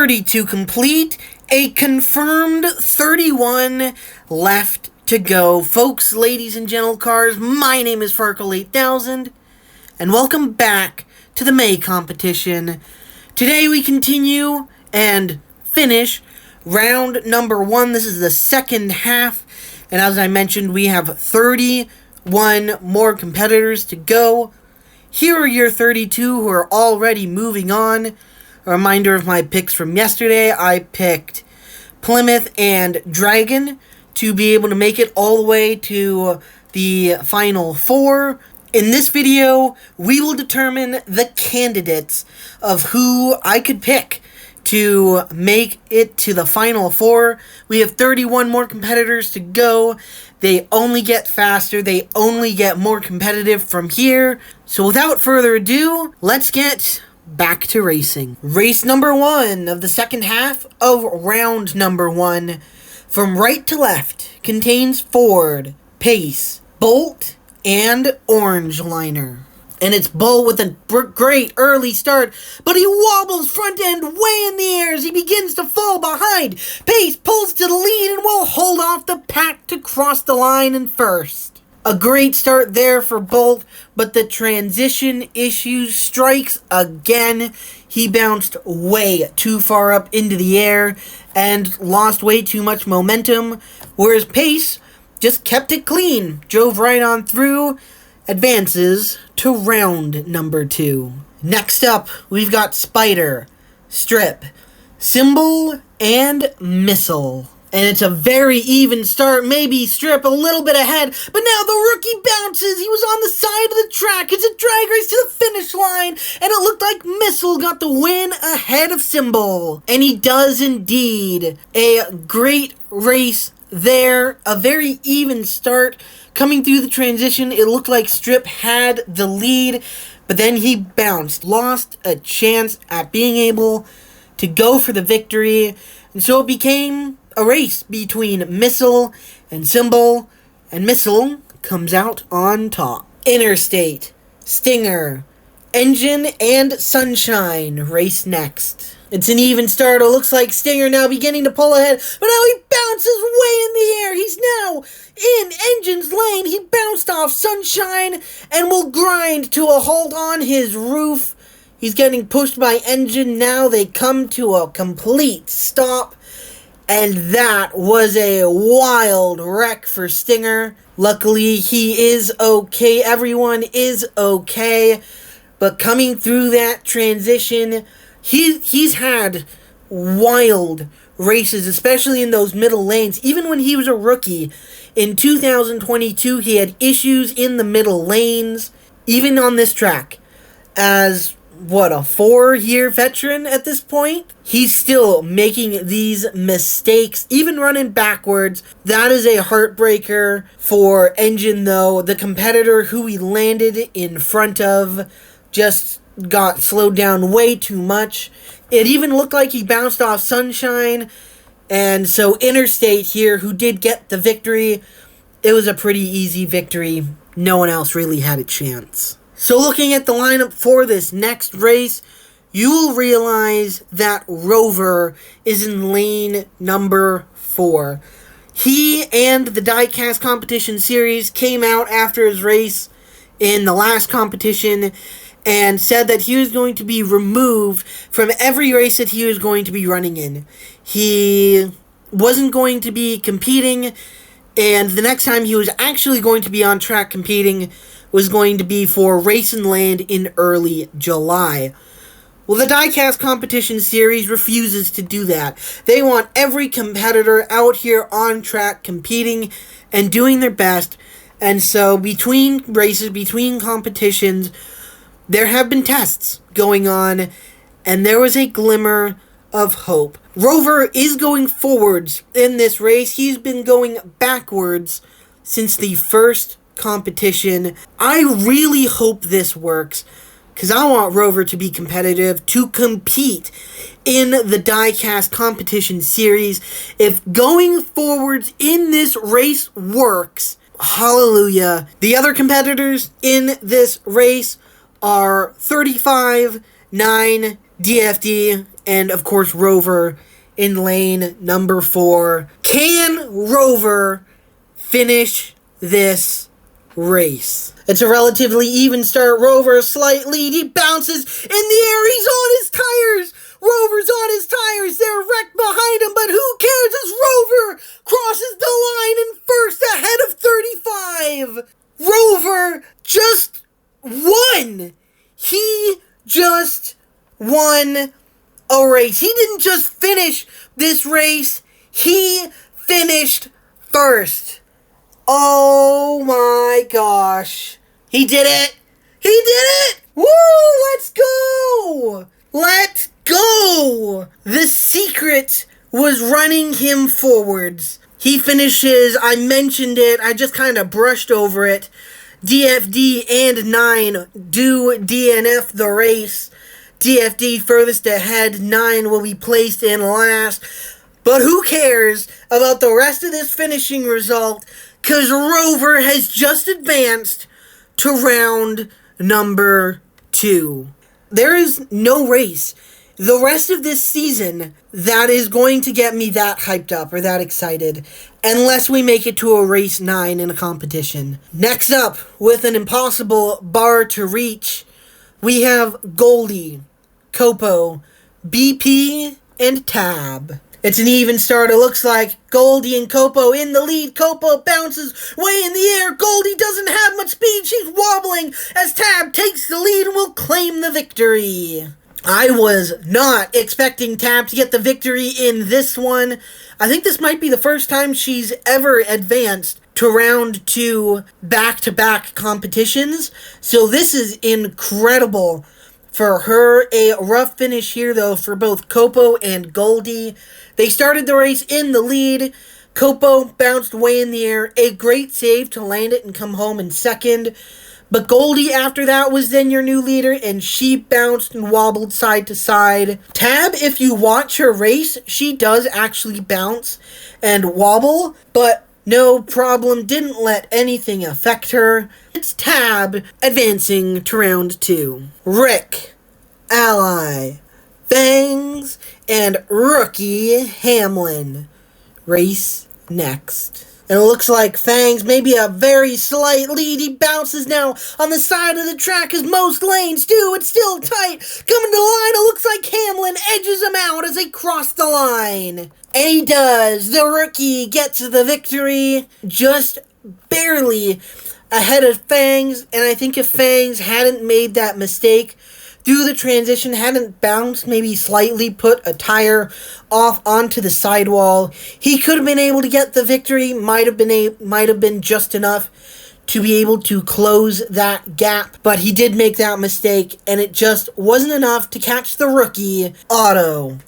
32 complete, a confirmed 31 left to go. Folks, ladies and gentle cars, my name is Farkle8000, and welcome back to the May competition. Today we continue and finish round number 1. This is the second half, and as I mentioned, we have 31 more competitors to go. Here are your 32 who are already moving on. A reminder of my picks from yesterday. I picked Plymouth and Dragon to be able to make it all the way to the final 4. In this video, we will determine the candidates of who I could pick to make it to the final 4. We have 31 more competitors to go. They only get faster. They only get more competitive from here. So without further ado, let's get back to racing. Race number 1 of the second half of round number 1, from right to left, contains Ford, Pace, Bolt, and Orange Liner. And it's Bolt with a great early start, but he wobbles front end way in the air as he begins to fall behind. Pace pulls to the lead and will hold off the pack to cross the line in first. A great start there for Bolt, but the transition issue strikes again. He bounced way too far up into the air and lost way too much momentum, whereas Pace just kept it clean, drove right on through, advances to round number 2. Next up, we've got Spider, Strip, Symbol, and Missile. And it's a very even start, maybe Strip a little bit ahead, but now the rookie bounces. He was on the side of the track. It's a drag race to the finish line, and it looked like Missile got the win ahead of Symbol. And he does indeed. A great race there, a very even start. Coming through the transition, it looked like Strip had the lead, but then he bounced, lost a chance at being able to go for the victory, and so it became a race between Missile and Symbol, and Missile comes out on top. Interstate, Stinger, Engine, and Sunshine race next. It's an even start. It looks like Stinger now beginning to pull ahead, but now he bounces way in the air. He's now in Engine's lane. He bounced off Sunshine and will grind to a halt on his roof. He's getting pushed by Engine. Now they come to a complete stop. And that was a wild wreck for Stinger. Luckily, he is okay. Everyone is okay. But coming through that transition, he's had wild races, especially in those middle lanes. Even when he was a rookie in 2022, he had issues in the middle lanes. Even on this track, as a 4-year veteran at this point, he's still making these mistakes, even running backwards. That is a heartbreaker for Engine, though. The competitor who he landed in front of just got slowed down way too much. It even looked like he bounced off Sunshine, and so Interstate here, who did get the victory, it was a pretty easy victory. No one else really had a chance. So looking at the lineup for this next race, you will realize that Rover is in lane number 4. He and the Diecast Competition Series came out after his race in the last competition and said that he was going to be removed from every race that he was going to be running in. He wasn't going to be competing, and the next time he was actually going to be on track competing was going to be for Race and Land in early July. Well, the Diecast Competition Series refuses to do that. They want every competitor out here on track competing and doing their best. And so between races, between competitions, there have been tests going on, and there was a glimmer of hope. Rover is going forwards in this race. He's been going backwards since the first competition. I really hope this works, because I want Rover to be competitive, to compete in the Diecast Competition Series. If going forwards in this race works, hallelujah. The other competitors in this race are 35, 9, DFD, and of course Rover in lane number 4. Can Rover finish this race? It's a relatively even start. Rover, a slight lead. He bounces in the air. He's on his tires. Rover's on his tires. They're wrecked behind him, but who cares as Rover crosses the line in first ahead of 35. Rover just won. He just won a race. He didn't just finish this race. He finished first. Oh my gosh. He did it. He did it. Woo! Let's go. Let's go. The secret was running him forwards. He finishes, I mentioned it, I just kind of brushed over it. DFD and 9 do DNF the race. DFD furthest ahead, 9 will be placed in last. But who cares about the rest of this finishing result? Because Rover has just advanced to round number 2. There is no race the rest of this season that is going to get me that hyped up or that excited unless we make it to a race 9 in a competition. Next up, with an impossible bar to reach, we have Goldie, Copo, BP, and Tab. It's an even start. It looks like Goldie and Copo in the lead. Copo bounces way in the air. Goldie doesn't have much speed. She's wobbling as Tab takes the lead and will claim the victory. I was not expecting Tab to get the victory in this one. I think this might be the first time she's ever advanced to round 2 back-to-back competitions. So this is incredible for her. A rough finish here, though, for both Copo and Goldie. They started the race in the lead. Copo bounced way in the air. A great save to land it and come home in second. But Goldie, after that, was then your new leader, and she bounced and wobbled side to side. Tab, if you watch her race, she does actually bounce and wobble, but no problem, didn't let anything affect her. It's Tab advancing to round 2. Rick, Ally, Fangs, and Rookie Hamlin race next. And it looks like Fangs maybe a very slight lead. He bounces now on the side of the track as most lanes do. It's still tight. Coming to the line, it looks like Hamlin edges him out as they cross the line. And he does. The rookie gets the victory. Just barely ahead of Fangs. And I think if Fangs hadn't made that mistake through the transition, hadn't bounced, maybe slightly put a tire off onto the sidewall, he could have been able to get the victory. Might have been just enough to be able to close that gap, but he did make that mistake, and it just wasn't enough to catch the rookie. Auto,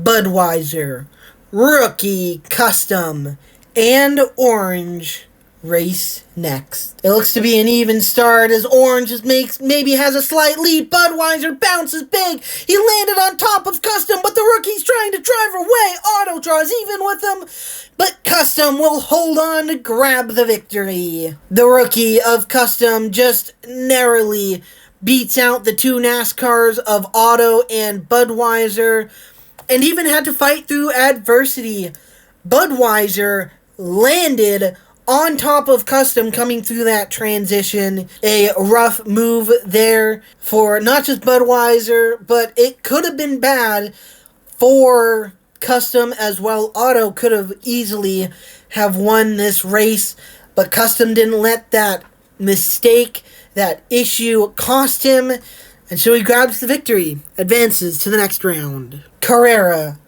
Budweiser, Rookie Custom, and Orange race next. It looks to be an even start as Orange maybe has a slight lead. Budweiser bounces big. He landed on top of Custom, but the rookie's trying to drive away. Auto draws even with him, but Custom will hold on to grab the victory. The rookie of Custom just narrowly beats out the two NASCARs of Auto and Budweiser, and even had to fight through adversity. Budweiser landed on top of Custom coming through that transition. A rough move there for not just Budweiser, but it could have been bad for Custom as well. Auto could have easily have won this race, but Custom didn't let that mistake, that issue cost him, and so he grabs the victory, advances to the next round. Carrera,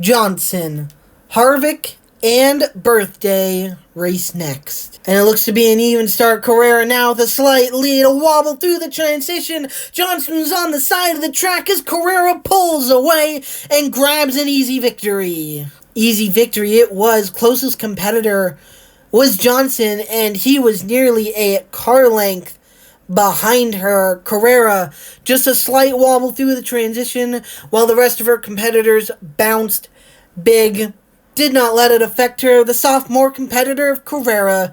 Johnson, Harvick, and Birthday race next. And it looks to be an even start. Carrera now with a slight lead, a wobble through the transition. Johnson's on the side of the track as Carrera pulls away and grabs an easy victory. Easy victory it was. Closest competitor was Johnson, and he was nearly a car length behind her. Carrera just a slight wobble through the transition while the rest of her competitors bounced big. Did not let it affect her. The sophomore competitor of Carrera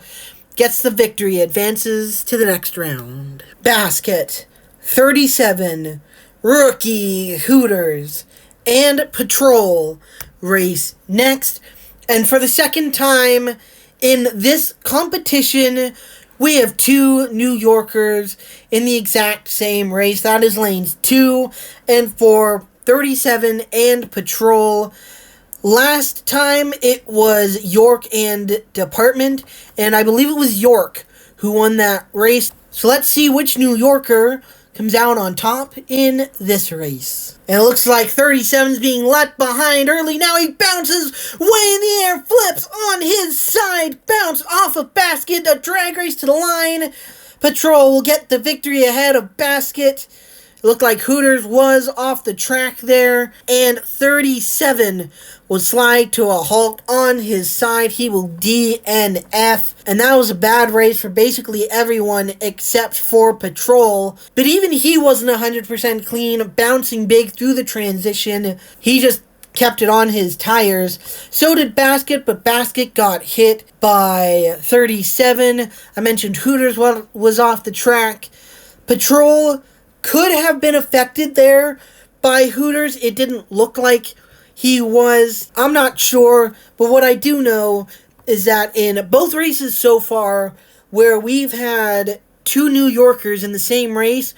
gets the victory, advances to the next round. Basket, 37, Rookie Hooters, and Patrol race next. And for the second time in this competition, we have two New Yorkers in the exact same race. That is lanes 2 and 4, 37 and Patrol. Last time it was York and Department, and I believe it was York who won that race. So let's see which New Yorker comes out on top in this race. And it looks like 37's being left behind early. Now he bounces way in the air, flips on his side, bounce off of Basket, a drag race to the line. Patrol will get the victory ahead of Basket. It looked like Hooters was off the track there, and 37 will slide to a halt on his side. He will DNF, and that was a bad race for basically everyone except for Patrol. But even he wasn't 100% clean, bouncing big through the transition. He just kept it on his tires. So did Basket, but Basket got hit by 37. I mentioned Hooters was off the track. Patrol could have been affected there by Hooters. It didn't look like he was. I'm not sure, but what I do know is that in both races so far where we've had two New Yorkers in the same race,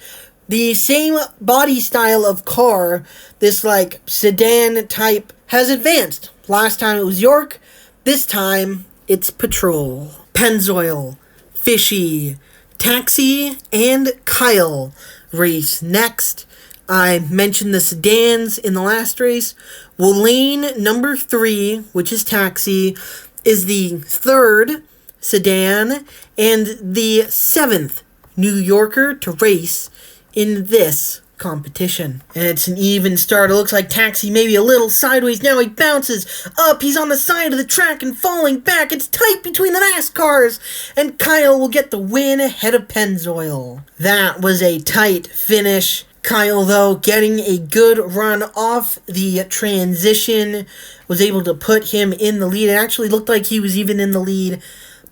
the same body style of car, this like sedan type, has advanced. Last time it was York, this time it's Patrol. Pennzoil, Fishy, Taxi, and Kyle race next. I mentioned the sedans in the last race. Well, lane number 3, which is Taxi, is the third sedan and the 7th New Yorker to race in this competition. And it's an even start. It looks like Taxi maybe a little sideways. Now he bounces up. He's on the side of the track and falling back. It's tight between the NASCARs. And Kyle will get the win ahead of Pennzoil. That was a tight finish. Kyle, though, getting a good run off the transition, was able to put him in the lead. It actually looked like he was even in the lead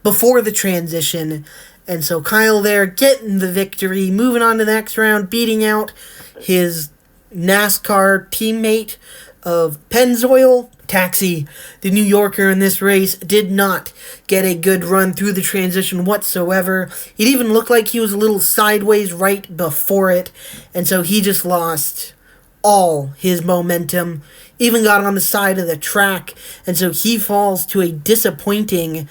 before the transition. And so Kyle there getting the victory, moving on to the next round, beating out his NASCAR teammate of Pennzoil. Taxi, the New Yorker in this race, did not get a good run through the transition whatsoever. It even looked like he was a little sideways right before it, and so he just lost all his momentum, even got on the side of the track, and so he falls to a disappointing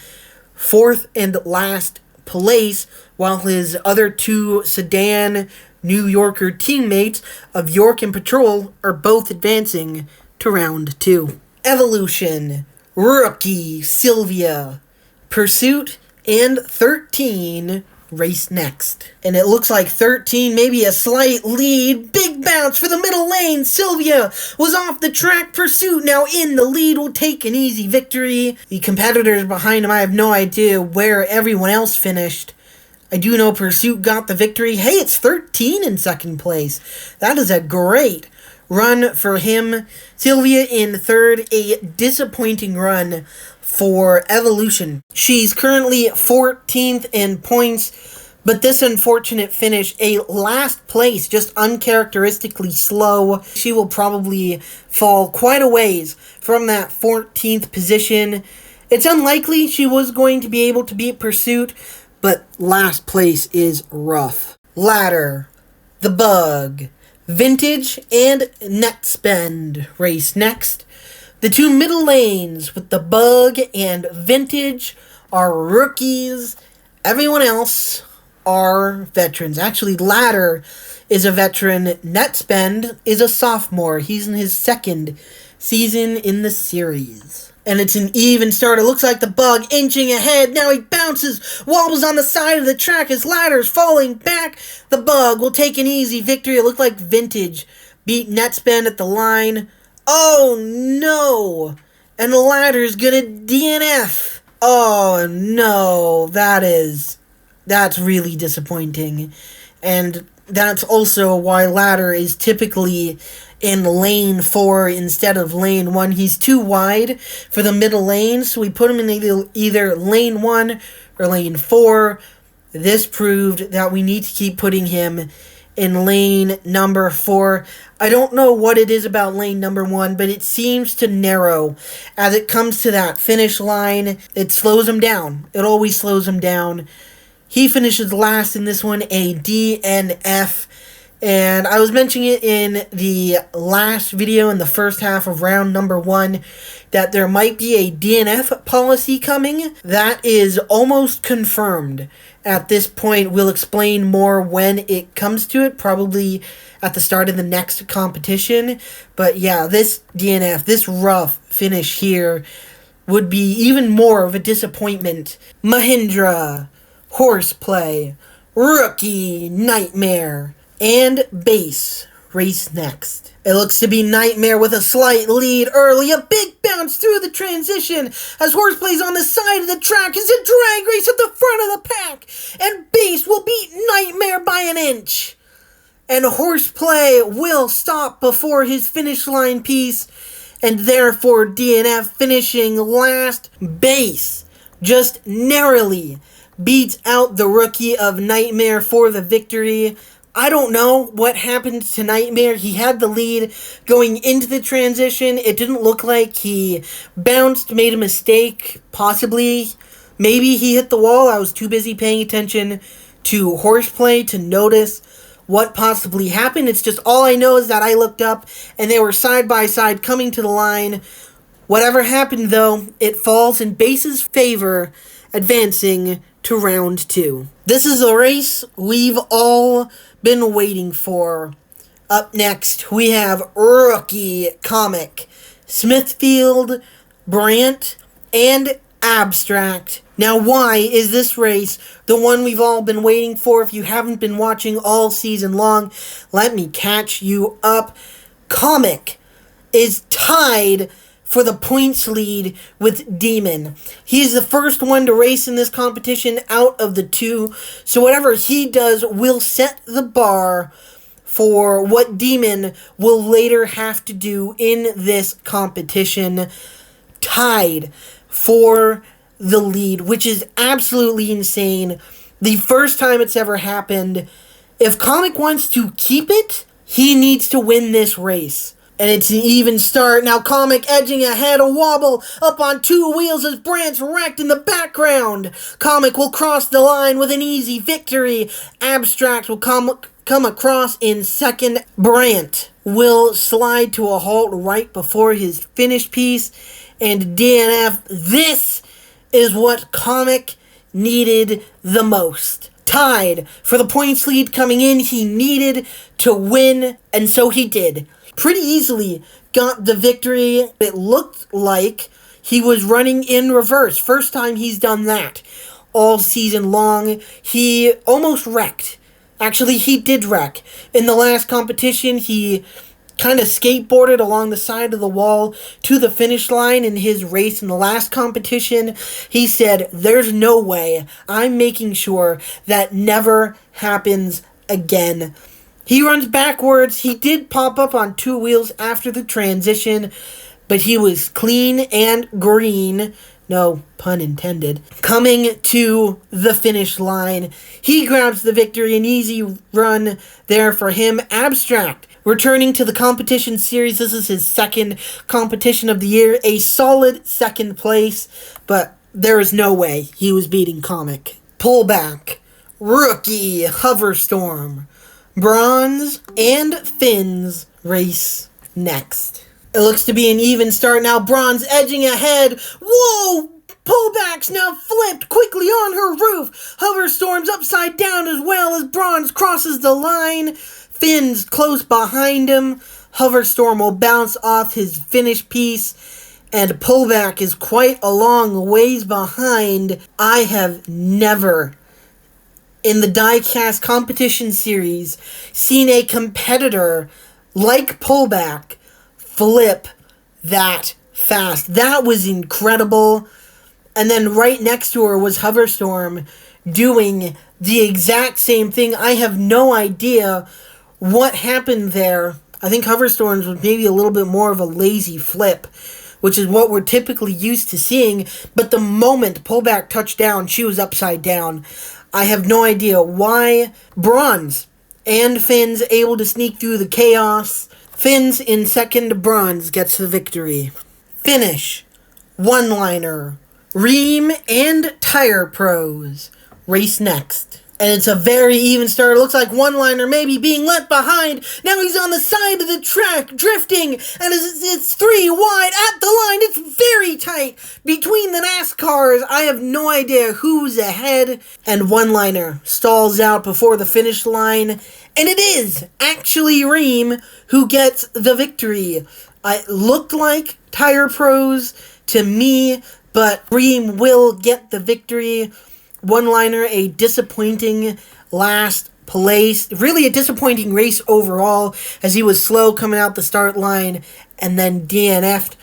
4th and last place, while his other two sedan New Yorker teammates of York and Patrol are both advancing to round 2. Evolution, Rookie, Sylvia, Pursuit, and 13 race next. And it looks like 13, maybe a slight lead. Big bounce for the middle lane. Sylvia was off the track. Pursuit now in the lead will take an easy victory. The competitors behind him, I have no idea where everyone else finished. I do know Pursuit got the victory. Hey, it's 13 in second place. That is a great run for him. Sylvia in third, a disappointing run for Evolution. She's currently 14th in points, but this unfortunate finish, a last place, just uncharacteristically slow. She will probably fall quite a ways from that 14th position. It's unlikely she was going to be able to beat Pursuit, but last place is rough. Ladder, The Bug, Vintage, and Netspend race next. The two middle lanes with The Bug and Vintage are rookies. Everyone else are veterans. Actually, Ladder is a veteran. Netspend is a sophomore. He's in his second season in the series. And it's an even start. It looks like The Bug inching ahead. Now he bounces, wobbles on the side of the track. His Ladder's falling back. The Bug will take an easy victory. It looked like Vintage beat Netspend at the line. Oh no! And the Ladder's gonna DNF. Oh no, that's really disappointing. And that's also why Ladder is typically in lane 4 instead of lane 1. He's too wide for the middle lane, so we put him in either lane 1 or lane 4. This proved that we need to keep putting him in lane number 4. I don't know what it is about lane number 1, but it seems to narrow. As it comes to that finish line, it slows him down. It always slows him down. He finishes last in this one, a DNF. And I was mentioning it in the last video in the first half of round number 1 that there might be a DNF policy coming. That is almost confirmed at this point. We'll explain more when it comes to it, probably at the start of the next competition. But yeah, this DNF, this rough finish here, would be even more of a disappointment. Mahindra, Horseplay, Rookie, Nightmare, and Base race next. It looks to be Nightmare with a slight lead early. A big bounce through the transition as Horseplay's on the side of the track. It's a drag race at the front of the pack. And Base will beat Nightmare by an inch. And Horseplay will stop before his finish line piece. And therefore DNF finishing last. Base just narrowly beats out the rookie of Nightmare for the victory. I don't know what happened to Nightmare. He had the lead going into the transition. It didn't look like he bounced, made a mistake, possibly. Maybe he hit the wall. I was too busy paying attention to Horseplay to notice what possibly happened. It's just all I know is that I looked up and they were side by side coming to the line. Whatever happened, though, it falls in Base's favor, advancing to round 2. This is a race we've all been waiting for. Up next, we have Rookie, Comic, Smithfield, Brant, and Abstract. Now, why is this race the one we've all been waiting for? If you haven't been watching all season long, let me catch you up. Comic is tied for the points lead with Demon. He's the first one to race in this competition out of the two, so whatever he does will set the bar for what Demon will later have to do in this competition. Tied for the lead, which is absolutely insane. The first time it's ever happened. If Comic wants to keep it, he needs to win this race. And it's an even start. Now Comic edging ahead, a wobble up on two wheels as Brant's wrecked in the background. Comic will cross the line with an easy victory. Abstract will come across in second. Brant will slide to a halt right before his finish piece. And DNF, this is what Comic needed the most. Tied for the points lead coming in. He needed to win, and so he did. Pretty easily got the victory. It looked like he was running in reverse. First time he's done that all season long. He almost wrecked. Actually, he did wreck. In the last competition, he kind of skateboarded along the side of the wall to the finish line in his race in the last competition. He said, "There's no way. I'm making sure that never happens again." He runs backwards. He did pop up on two wheels after the transition, but he was clean and green, no pun intended, coming to the finish line. He grabs the victory, an easy run there for him. Abstract returning to the competition series. This is his second competition of the year. A solid second place, but there is no way he was beating Comic. Pullback, Rookie, Hoverstorm, Bronze, and Fins race next. It looks to be an even start now. Bronze edging ahead. Whoa! Pullback's now flipped quickly on her roof. Hoverstorm's upside down as well as Bronze crosses the line. Fins close behind him. Hoverstorm will bounce off his finish piece. And Pullback is quite a long ways behind. I have never, in the Diecast competition series, seen a competitor like Pullback flip that fast. That was incredible. And then right next to her was Hoverstorm doing the exact same thing. I have no idea what happened there. I think Hoverstorm's was maybe a little bit more of a lazy flip, which is what we're typically used to seeing. But the moment Pullback touched down, she was upside down. I have no idea why. Bronze and Finn's able to sneak through the chaos. Finn's in second, Bronze gets the victory. Finish. One-liner. Ream and Tire Pros race next. And it's a very even start. It looks like One-liner maybe being left behind. Now he's on the side of the track, drifting. And it's 3 wide at the line. It's very tight between the NASCARs. I have no idea who's ahead. And One-liner stalls out before the finish line. And it is actually Ream who gets the victory. It looked like Tire Pros to me, but Ream will get the victory. One-liner, a disappointing last place. Really a disappointing race overall, as he was slow coming out the start line and then DNF'd.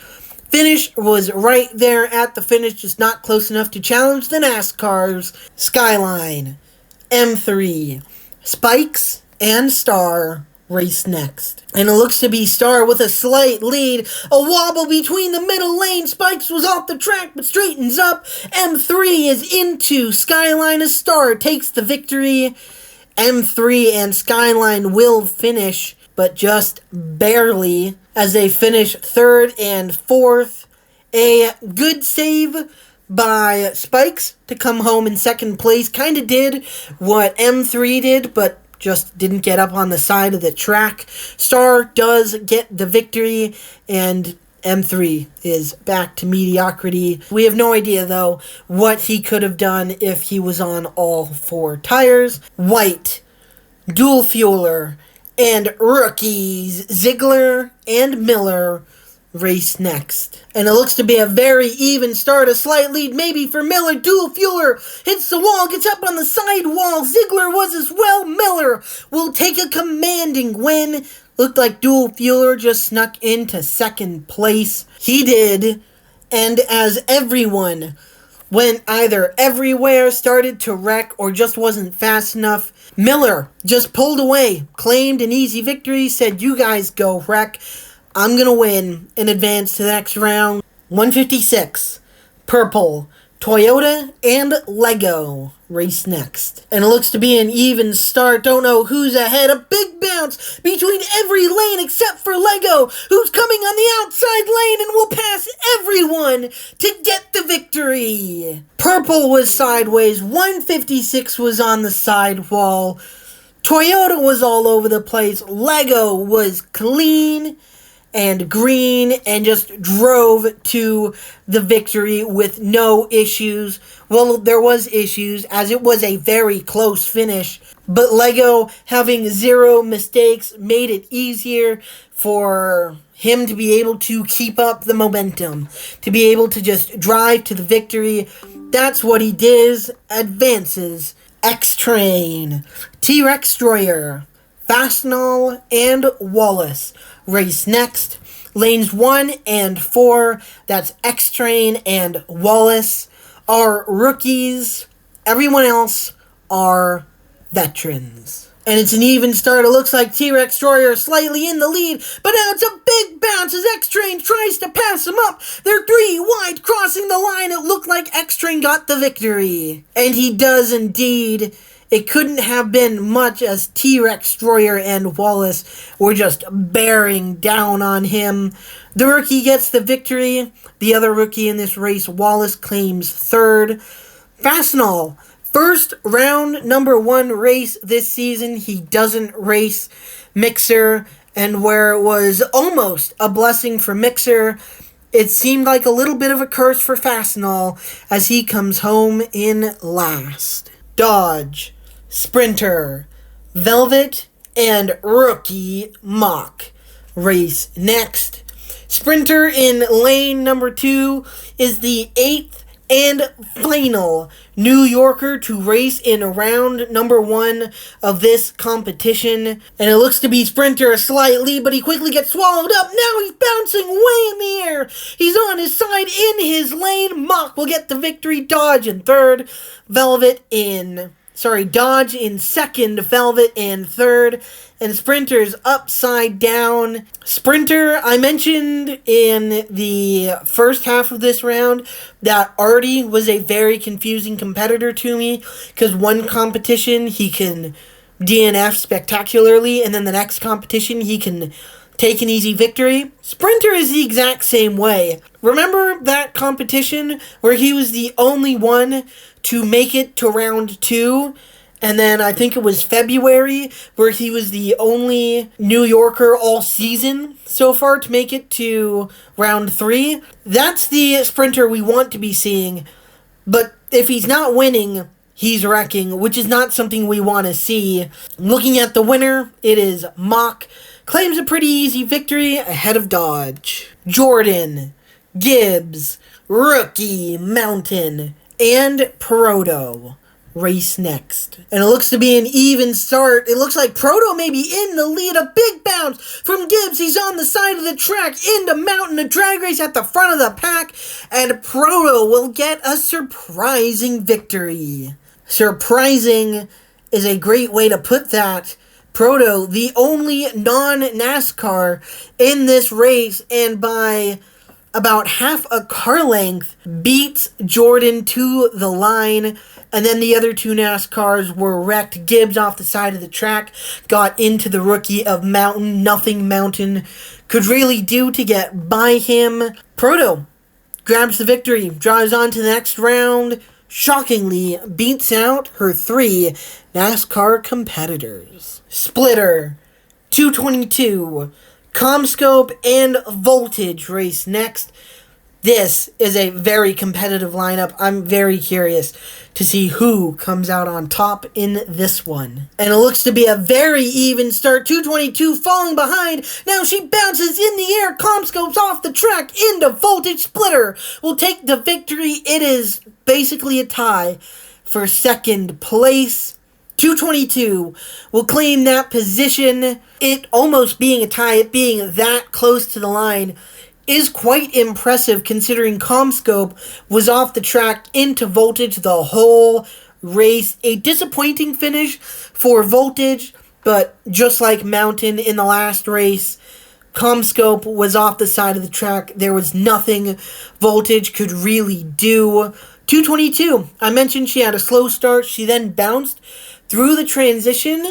Finish was right there at the finish, just not close enough to challenge the NASCARs. Skyline, M3, Spikes, and Star race next. And it looks to be Star with a slight lead. A wobble between the middle lane. Spikes was off the track but straightens up. M3 is into Skyline as Star takes the victory. M3 and Skyline will finish, but just barely, as they finish third and fourth. A good save by Spikes to come home in second place. Kind of did what M3 did, but just didn't get up on the side of the track. Star does get the victory, and M3 is back to mediocrity. We have no idea, though, what he could have done if he was on all 4 tires. White, Dual Fueler, and rookies Ziegler and Miller race next. And it looks to be a very even start. A slight lead maybe for Miller. Dual Fueler hits the wall, gets up on the side wall. Ziegler was as well. Miller will take a commanding win. Looked like Dual Fueler just snuck into second place. He did. And as everyone went either everywhere, started to wreck, or just wasn't fast enough, Miller just pulled away, claimed an easy victory, said, "You guys go wreck. I'm going to win and advance to the next round." 156, Purple, Toyota, and Lego race next. And it looks to be an even start. Don't know who's ahead. A big bounce between every lane except for Lego, who's coming on the outside lane and will pass everyone to get the victory. Purple was sideways. 156 was on the sidewall. Toyota was all over the place. Lego was clean and green and just drove to the victory with no issues. Well, there was issues, as it was a very close finish, but Lego, having 0 mistakes, made it easier for him to be able to keep up the momentum, to be able to just drive to the victory. That's what he does. Advances. X-Train, T-Rex Destroyer, Fastenal, and Wallace race next. Lanes 1 and 4, that's X-Train and Wallace, are rookies. Everyone else are veterans. And it's an even start. It looks like T-Rex Destroyer slightly in the lead, but now it's a big bounce as X-Train tries to pass him up. They're 3 wide crossing the line. It looked like X-Train got the victory. And he does indeed. It couldn't have been much, as T-Rex Destroyer and Wallace were just bearing down on him. The rookie gets the victory. The other rookie in this race, Wallace, claims third. Fastenal, first round number 1 race this season. He doesn't race Mixer, and where it was almost a blessing for Mixer, it seemed like a little bit of a curse for Fastenal as he comes home in last. Dodge, Sprinter, Velvet, and Rookie Mock race next. Sprinter in lane number 2 is the 8th and final New Yorker to race in round number 1 of this competition. And it looks to be Sprinter slightly, but he quickly gets swallowed up. Now he's bouncing way in the air. He's on his side in his lane. Mock will get the victory. Dodge in third. Dodge in second, Velvet in third, and Sprinter's upside down. Sprinter, I mentioned in the first half of this round that Artie was a very confusing competitor to me, because one competition he can DNF spectacularly, and then the next competition he can take an easy victory. Sprinter is the exact same way. Remember that competition where he was the only one to make it to round 2? And then I think it was February where he was the only New Yorker all season so far to make it to round 3. That's the sprinter we want to be seeing. But if he's not winning, he's wrecking, which is not something we want to see. Looking at the winner, it is Mock. Claims a pretty easy victory ahead of Dodge. Jordan, Gibbs, Rookie, Mountain, and Proto race next. And it looks to be an even start. It looks like Proto may be in the lead. A big bounce from Gibbs. He's on the side of the track into Mountain. A drag race at the front of the pack. And Proto will get a surprising victory. Surprising is a great way to put that. Proto, the only non-NASCAR in this race, and by about half a car length, beats Jordan to the line. And then the other two NASCARs were wrecked. Gibbs off the side of the track got into the rookie of Mountain. Nothing Mountain could really do to get by him. Proto grabs the victory, drives on to the next round, shockingly beats out her 3 NASCAR competitors. Splitter, 222, Comscope, and Voltage race next. This is a very competitive lineup. I'm very curious to see who comes out on top in this one. And it looks to be a very even start. 222 falling behind. Now she bounces in the air. Comscope's off the track into Voltage. Splitter will take the victory. It is basically a tie for second place. 222 will claim that position. It almost being a tie, it being that close to the line, is quite impressive considering Comscope was off the track into Voltage the whole race. A disappointing finish for Voltage, but just like Mountain in the last race, Comscope was off the side of the track. There was nothing Voltage could really do. 222, I mentioned she had a slow start. She then bounced through the transition,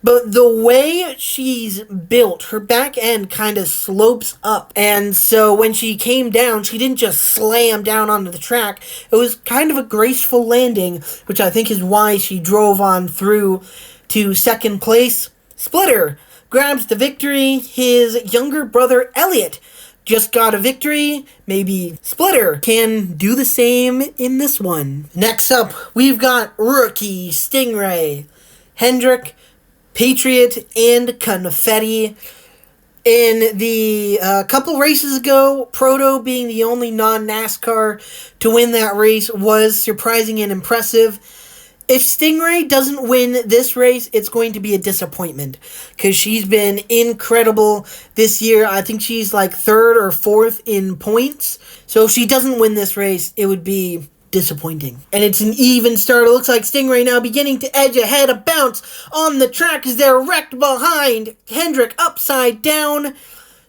but the way she's built, her back end kind of slopes up. And so when she came down, she didn't just slam down onto the track. It was kind of a graceful landing, which I think is why she drove on through to second place. Splitter grabs the victory. His younger brother, Elliott, just got a victory. Maybe Splitter can do the same in this one. Next up, we've got Rookie, Stingray, Hendrick, Patriot, and Confetti. In the couple races ago, Proto being the only non-NASCAR to win that race was surprising and impressive. If Stingray doesn't win this race, it's going to be a disappointment because she's been incredible this year. I think she's like 3rd or 4th in points. So if she doesn't win this race, it would be disappointing. And it's an even start. It looks like Stingray now beginning to edge ahead. A bounce on the track as they're wrecked behind. Hendrick upside down.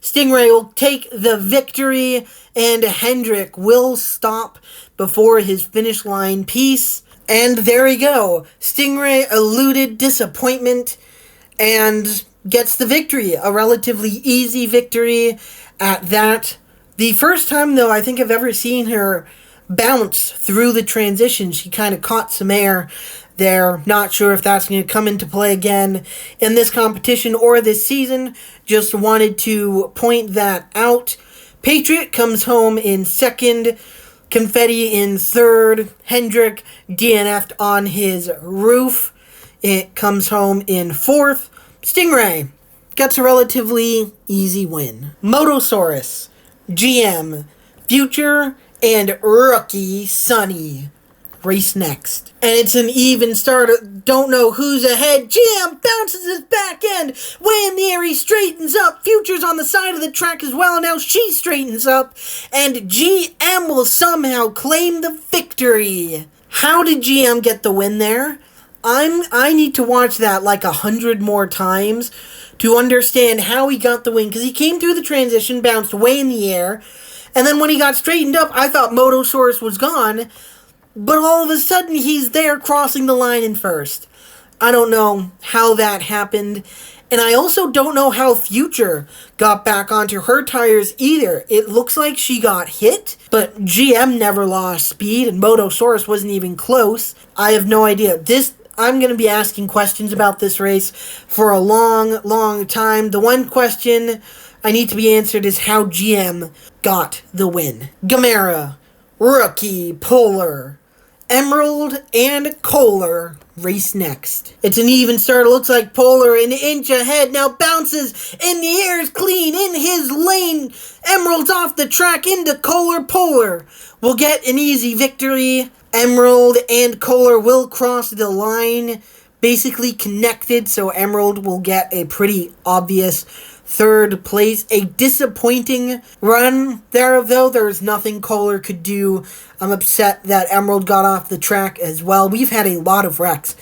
Stingray will take the victory, and Hendrick will stop before his finish line piece. And there we go. Stingray eluded disappointment and gets the victory. A relatively easy victory at that. The first time, though, I think I've ever seen her bounce through the transition. She kind of caught some air there. Not sure if that's going to come into play again in this competition or this season. Just wanted to point that out. Patriot comes home in second. Confetti in third. Hendrick DNF'd on his roof. It comes home in fourth. Stingray gets a relatively easy win. Motosaurus, GM, Future, and Rookie Sunny race next. And it's an even start. Don't know who's ahead. GM bounces his back end. Way in the air, he straightens up. Future's on the side of the track as well. Now she straightens up. And GM will somehow claim the victory. How did GM get the win there? I need to watch that like 100 more times to understand how he got the win. Because he came through the transition, bounced way in the air. And then when he got straightened up, I thought Motosaurus was gone. But all of a sudden, he's there crossing the line in first. I don't know how that happened. And I also don't know how Future got back onto her tires either. It looks like she got hit, but GM never lost speed and Motosaurus wasn't even close. I have no idea. I'm going to be asking questions about this race for a long, long time. The one question I need to be answered is how GM got the win. Gamera, Rookie, Polar, Emerald, and Kohler race next. It's an even start. It looks like Polar an inch ahead. Now bounces in the air, is clean in his lane. Emerald's off the track into Kohler. Polar will get an easy victory. Emerald and Kohler will cross the line, basically connected, so Emerald will get a pretty obvious third place. A disappointing run there, though. There's nothing Kohler could do. I'm upset that Emerald got off the track as well. We've had a lot of wrecks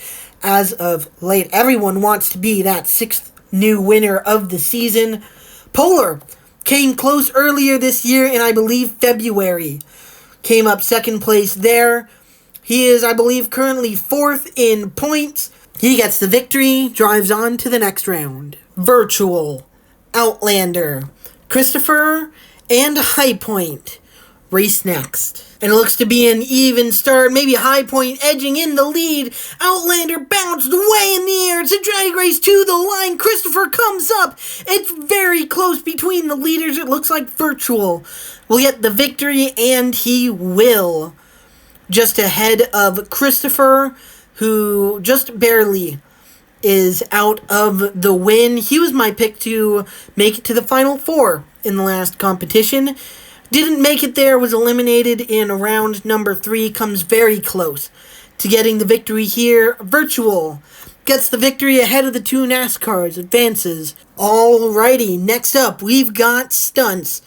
as of late. Everyone wants to be that 6th new winner of the season. Polar came close earlier this year in, I believe, February. Came up 2nd place there. He is, I believe, currently 4th in points. He gets the victory, drives on to the next round. Virtual, Outlander, Christopher, and High Point race next. And it looks to be an even start. Maybe High Point edging in the lead. Outlander bounced way in the air. It's a drag race to the line. Christopher comes up. It's very close between the leaders. It looks like Virtual will get the victory, and he will. Just ahead of Christopher, who just barely is out of the win. He was my pick to make it to the Final Four in the last competition. Didn't make it there, was eliminated in round number 3, comes very close to getting the victory here. Virtual gets the victory ahead of the 2 NASCARs, advances. Alrighty, next up we've got Stunts,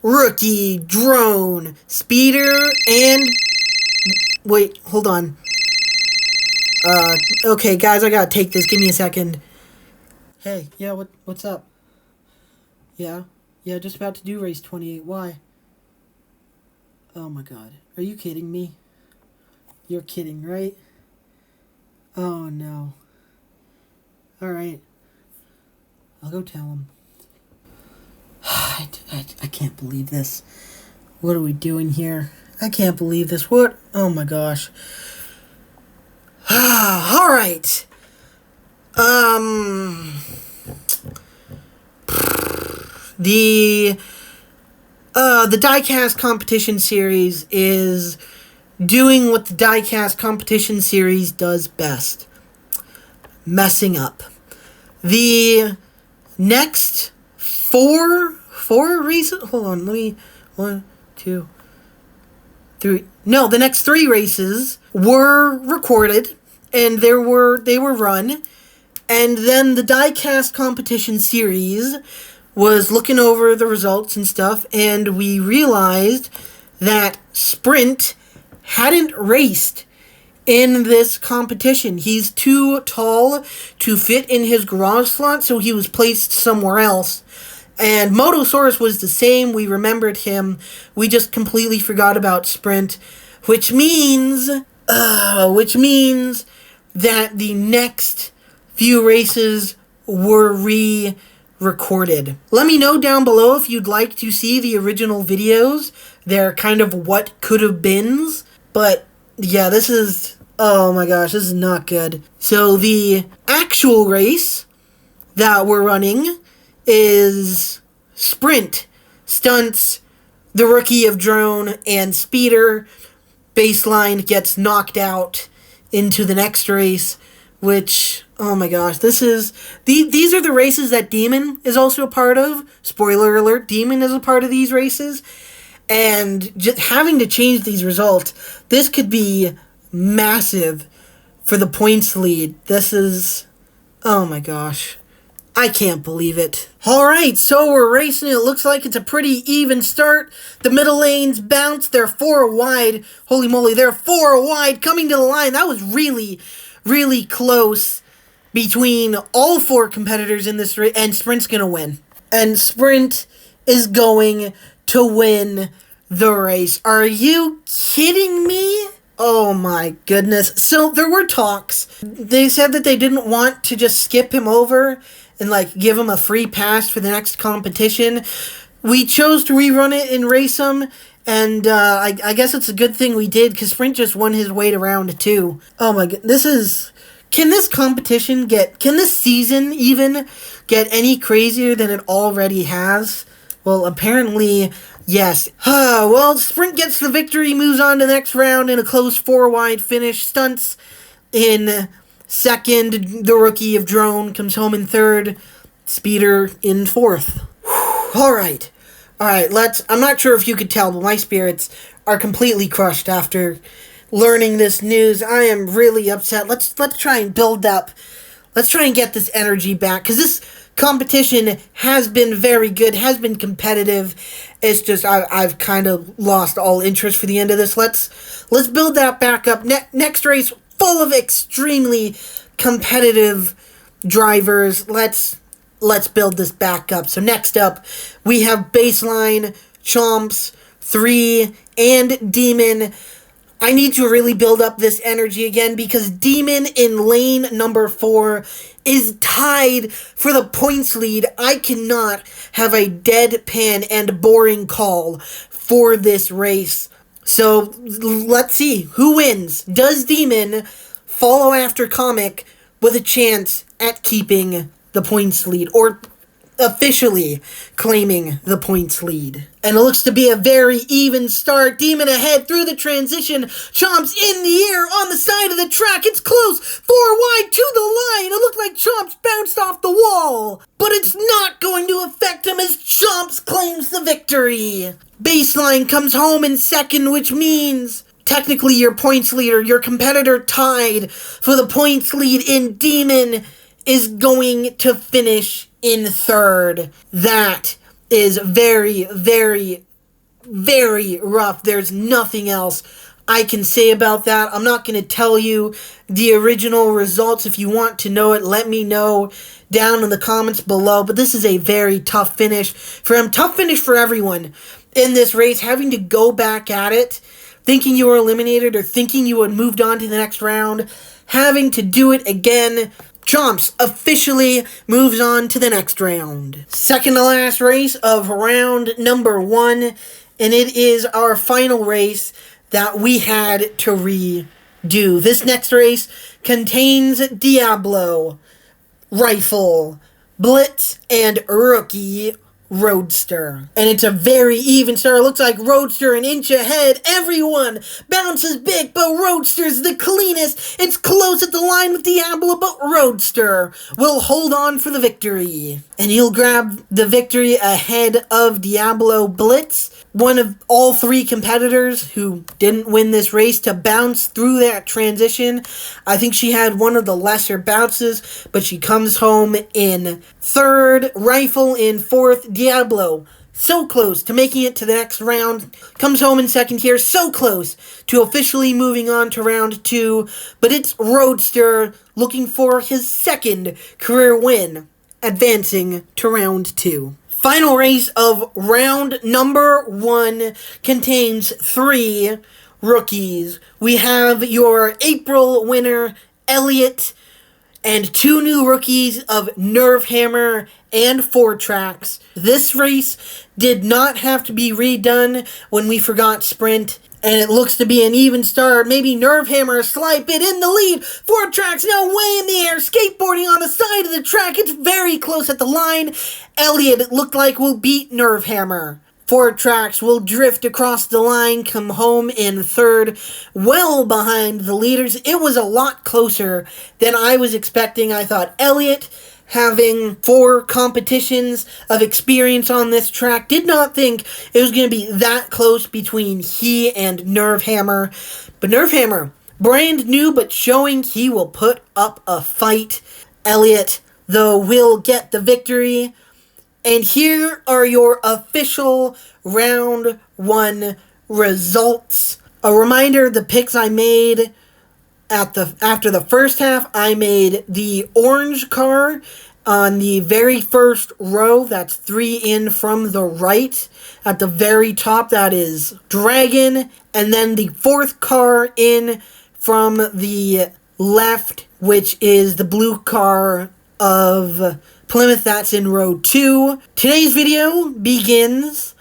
Rookie, Drone, Speeder, and... Wait, hold on. Okay, guys, I gotta take this. Give me a second. Hey, yeah, what's up? Yeah, just about to do race 28. Why? Oh my god. Are you kidding me? You're kidding, right? Oh, no. Alright. I'll go tell him. I can't believe this. What are we doing here? I can't believe this. What? Oh my gosh. Alright. The Diecast Competition Series is doing what the Diecast Competition Series does best. Messing up. The next four races... Hold on, let me... 1, 2... 3. No, the next 3 races were recorded, and they were run, and then the Diecast Competition Series was looking over the results and stuff, and we realized that Sprint hadn't raced in this competition. He's too tall to fit in his garage slot, so he was placed somewhere else. And Motosaurus was the same. We remembered him. We just completely forgot about Sprint, which means that the next few races were re-recorded. Let me know down below if you'd like to see the original videos. They're kind of what could have beens. But yeah, this is, oh my gosh, this is not good. So the actual race that we're running is Sprint, Stunts, the Rookie of Drone, and Speeder. Baseline gets knocked out into the next race, which, oh my gosh, these are the races that Demon is also a part of. Spoiler alert, Demon is a part of these races. And just having to change these results, this could be massive for the points lead. This is, oh my gosh. I can't believe it. Alright, so we're racing. It looks like it's a pretty even start. The middle lanes bounce. They're 4 wide. Holy moly, they're 4 wide coming to the line. That was really, really close between all 4 competitors in this race. And Sprint's going to win. And Sprint is going to win the race. Are you kidding me? Oh my goodness. So there were talks. They said that they didn't want to just skip him over and like give him a free pass for the next competition. We chose to rerun it and race him, and I guess it's a good thing we did because Sprint just won his way to round 2. Oh my god, this is. Can this competition can this season even get any crazier than it already has? Well, apparently, yes. Well, Sprint gets the victory, moves on to the next round in a close 4-wide finish. Stunts in second. The rookie of Drone comes home in third. Speeder in fourth. Alright, I'm not sure if you could tell, but my spirits are completely crushed after learning this news. I am really upset. Let's try and build up. Let's try and get this energy back, because this competition has been very good, has been competitive. It's just I've kind of lost all interest for the end of this. Let's build that back up. Next race, full of extremely competitive drivers. Let's build this back up. So next up, we have Baseline, Chomps, 3, and Demon. I need to really build up this energy again because Demon in lane number 4 is tied for the points lead. I cannot have a deadpan and boring call for this race. So let's see who wins. Does Demon follow after Comic with a chance at keeping the points lead, or officially claiming the points lead? And it looks to be a very even start. Demon ahead through the transition. Chomps in the air on the side of the track. It's close. 4 wide to the line. It looked like Chomps bounced off the wall. But it's not going to affect him as Chomps claims the victory. Baseline comes home in second, which means technically your points leader, your competitor tied for the points lead in Demon, is going to finish in third. That is very, very, very rough. There's nothing else I can say about that. I'm not going to tell you the original results. If you want to know it, let me know down in the comments below. But this is a very tough finish for him. Tough finish for everyone in this race. Having to go back at it, thinking you were eliminated or thinking you had moved on to the next round. Having to do it again. Chomps officially moves on to the next round. Second to last race of round number 1, and it is our final race that we had to redo. This next race contains Diablo, Rifle, Blitz, and Rookie Roadster. And it's a very even start. It looks like Roadster an inch ahead. Everyone bounces big, but Roadster's the cleanest. It's close at the line with Diablo, but Roadster will hold on for the victory. And he'll grab the victory ahead of Diablo. Blitz, one of all 3 competitors who didn't win this race to bounce through that transition. I think she had one of the lesser bounces, but she comes home in third. Rifle in fourth. Diablo, so close to making it to the next round, comes home in second here, so close to officially moving on to round 2, but it's Roadster looking for his second career win, advancing to round 2. Final race of round number 1 contains 3 rookies. We have your April winner, Elliot, and 2 new rookies of Nerve Hammer and 4Tracks. This race did not have to be redone when we forgot Sprint, and it looks to be an even start. Maybe Nerve Hammer a slight bit in the lead. 4Tracks now way in the air, skateboarding on the side of the track. It's very close at the line. Elliot, it looked like, will beat Nerve Hammer. 4Tracks will drift across the line, come home in third, well behind the leaders. It was a lot closer than I was expecting. I thought Elliot, having 4 competitions of experience on this track, did not think it was going to be that close between he and Nerve Hammer. But Nerve Hammer, brand new, but showing he will put up a fight. Elliot, though, will get the victory. And here are your official round 1 results. A reminder, the picks I made after the first half, I made the orange car On the very first row, that's 3 in from the right. At the very top, that is Dragon. And then the fourth car in from the left, which is the blue car of Plymouth. That's in row 2. Today's video begins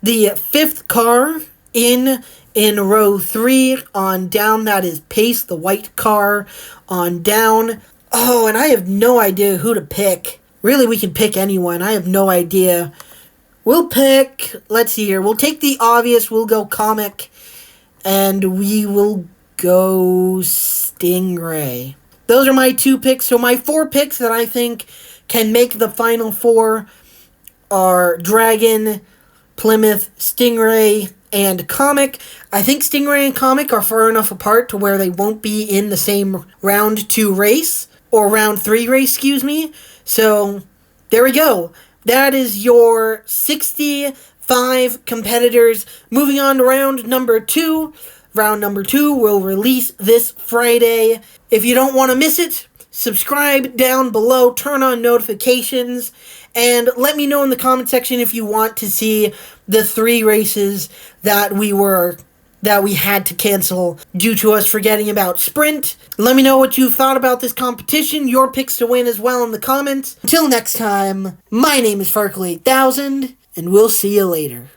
the fifth car in row 3 on down. That is Pace, the white car, on down. Oh, and I have no idea who to pick. Really, we can pick anyone. I have no idea. We'll pick, let's see here. We'll take the obvious. We'll go Comic. And we will go Stingray. Those are my 2 picks. So my 4 picks that I think can make the final 4 are Dragon, Plymouth, Stingray, and Comic. I think Stingray and Comic are far enough apart to where they won't be in the same round 2 race. Or round 3 race, excuse me. So, there we go. That is your 65 competitors. Moving on to round number 2. Round number 2 will release this Friday. If you don't want to miss it, subscribe down below, turn on notifications, and let me know in the comment section if you want to see the 3 races that we had to cancel due to us forgetting about Sprint. Let me know what you thought about this competition, your picks to win as well in the comments. Until next time, my name is Farkle8000, and we'll see you later.